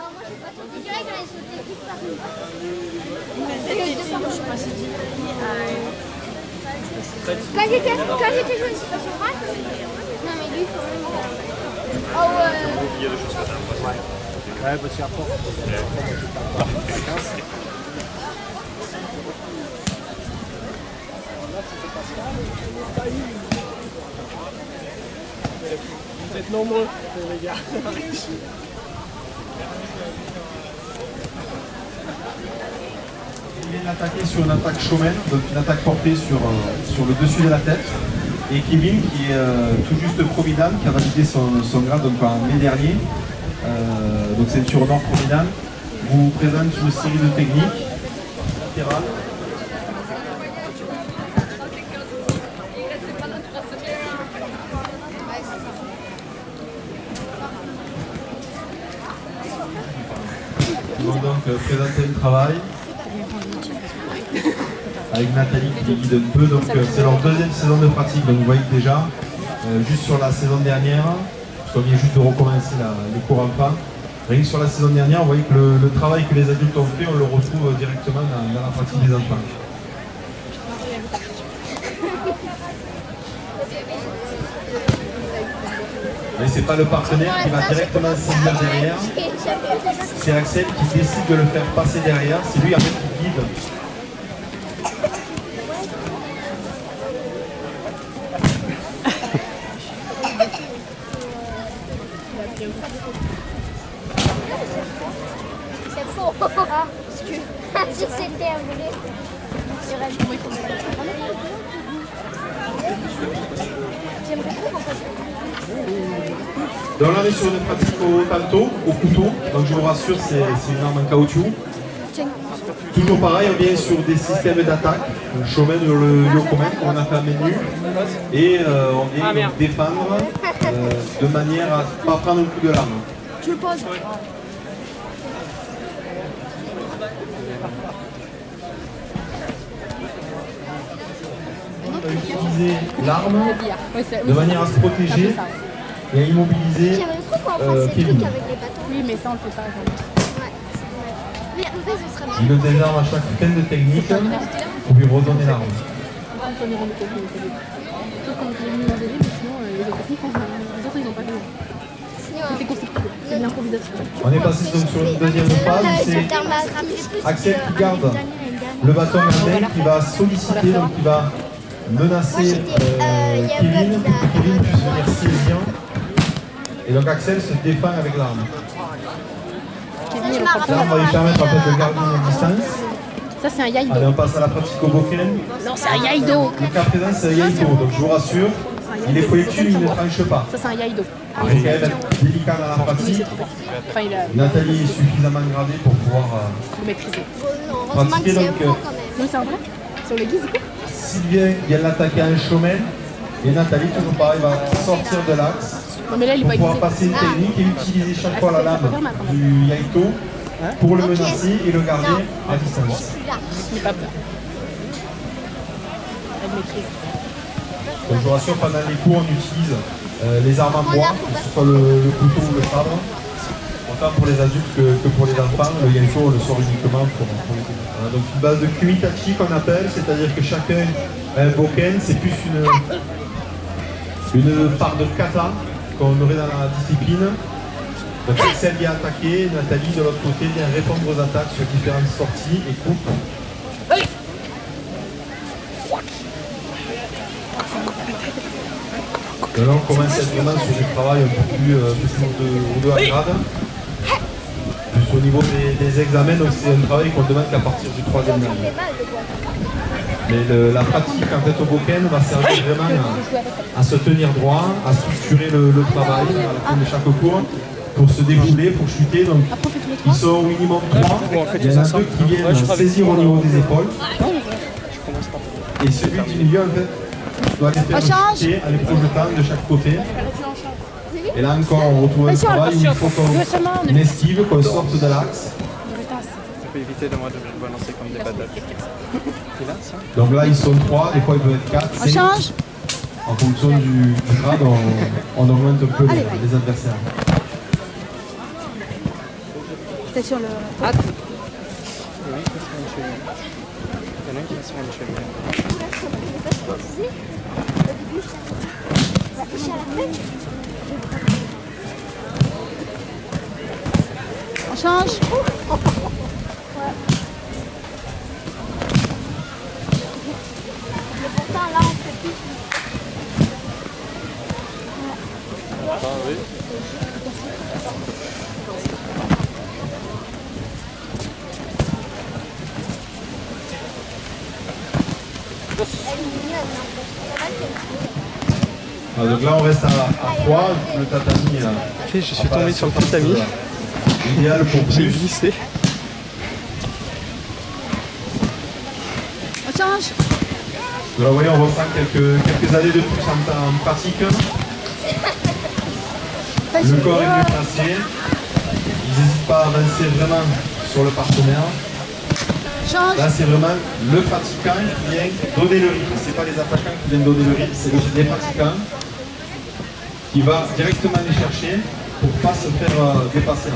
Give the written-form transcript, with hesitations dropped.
Je dirais qu'elle est sautée toute par une. Quand j'étais jeune, c'est pas sur moi. Non, mais lui, quand même. Oh, Il y a des choses que t'as pas. Ouais, bah c'est à fond. Vous êtes nombreux, les gars. Il vient d'attaquer sur une attaque Shomen, donc une attaque portée sur le dessus de la tête. Et Kevin, qui est tout juste pro-Midan, qui a validé son grade donc, en mai dernier, donc ceinture nord pro-Midan, vous présente une série de techniques latérales. Ils vont donc présenter le travail avec Nathalie qui les guide un peu. Donc c'est leur deuxième saison de pratique. Donc vous voyez que déjà, juste sur la saison dernière, parce qu'on vient juste de recommencer les cours enfants, rien que sur la saison dernière, vous voyez que le travail que les adultes ont fait, on le retrouve directement dans la pratique des enfants. Mais c'est pas le partenaire qui va directement saisir derrière, c'est Axel qui décide de le faire passer derrière, c'est lui en fait qui guide. c'est faux. Parce que si c'était un volet, il y aurait du bruit. J'aimerais trop qu'on fasse. Donc là on est sur une pratique au tanto, au couteau, donc je vous rassure c'est une arme en caoutchouc. Toujours pareil, on vient sur des systèmes d'attaque, le Shomen ou le Yokomen, on a fait un menu, et on vient donc défendre de manière à ne pas prendre un coup de lame. Tu le poses. On va utiliser l'arme de manière à se protéger et à immobiliser J'aimerais trop qu'on fasse ces Kevin. trucs avec les bâtons. Oui, mais ça on le fait pas. Ouais, c'est vrai. Mais en fait, ce serait Il le désarme à chaque fin de technique pour lui redonner l'arme. C'est de l'improvisation. On est passé donc sur une deuxième phase, c'est Axel qui garde le bâton en main, qui va solliciter, donc qui va menacer Kevin pour que Kevin puisse venir saisir. Et donc Axel se défend avec l'arme. Là on va lui permettre en fait de garder une distance. Ça c'est un Yaido. Allez, on passe à la pratique au Boken. Non, c'est un Yaido. Le cas présent c'est un Yaido, donc je vous rassure, il est pointu, il ne tranche pas. Ça c'est un Yaido. Il faut quand même être délicat dans la pratique. Enfin, il a Nathalie est suffisamment gradée pour pouvoir le maîtriser. Heureusement que pratiquer c'est un donc. fond quand même. Oui, c'est un vrai. Sur les guises, Sylvain vient l'attaquer en Shomen et Nathalie, toujours pareil, va sortir de l'axe non, mais là il est pour pas pouvoir aiguisé. passer une technique et utiliser chaque fois la lame du Yaito pour le menacer et le garder à distance. Il n'est pas peur. Elle maîtrise. Donc, je vous rassure, pendant les cours, on utilise les armes en bois, que ce soit le couteau ou le sabre, autant pour les adultes que pour les enfants. Le Yaito, on le sort uniquement pour les adultes. Voilà, donc une base de kumitachi qu'on appelle, c'est-à-dire que chacun a un boken, c'est plus une part de kata qu'on aurait dans la discipline. Donc Axel vient attaquer, Nathalie de l'autre côté vient répondre aux attaques sur différentes sorties et coupe. Et là on commence à être vraiment sur du travail un peu plus de haut grade. Plus au niveau des examens, donc c'est un travail qu'on demande qu'à partir du 3e année. Mais la pratique en fait au Boken va servir vraiment à se tenir droit, à structurer le travail à la fin de chaque cours pour se défouler, pour chuter. Donc ils sont au minimum 3. Il y en a 2 qui viennent saisir au niveau des épaules. Et celui du milieu en fait doit les faire chuter en les projetant de chaque côté. Et là encore on retrouve un travail où il faut qu'on esquive, qu'on sorte de l'axe. Ça peut éviter de moi de me balancer comme des patates. Donc là ils sont 3, des fois ils peuvent être 4, 5. En fonction du grade, on augmente un peu les adversaires. Attention, le... Ah, Il y en a un qui va se faire une cheville. Il y en a un qui va se faire une cheville. Je sais pas ce qu'on disait. Au début, je vais toucher à la fête. on change. Mais pourtant, là, on fait plus. Ah oui. Elle est mignonne, hein. Ça va, c'est... Donc là, on reste à 3. Le tatami. Ok, je suis tombé sur le tatami. Idéal pour J'ai plus. glissé. On change. Donc là, vous voyez, on reprend quelques années de plus en pratique. Le corps est mieux placé. Ils n'hésitent pas à avancer vraiment sur le partenaire. Change. Là, c'est vraiment le pratiquant qui vient donner le rythme. Ce n'est pas les attaquants qui viennent donner le rythme, c'est les pratiquants qui va directement les chercher pour ne pas se faire dépasser.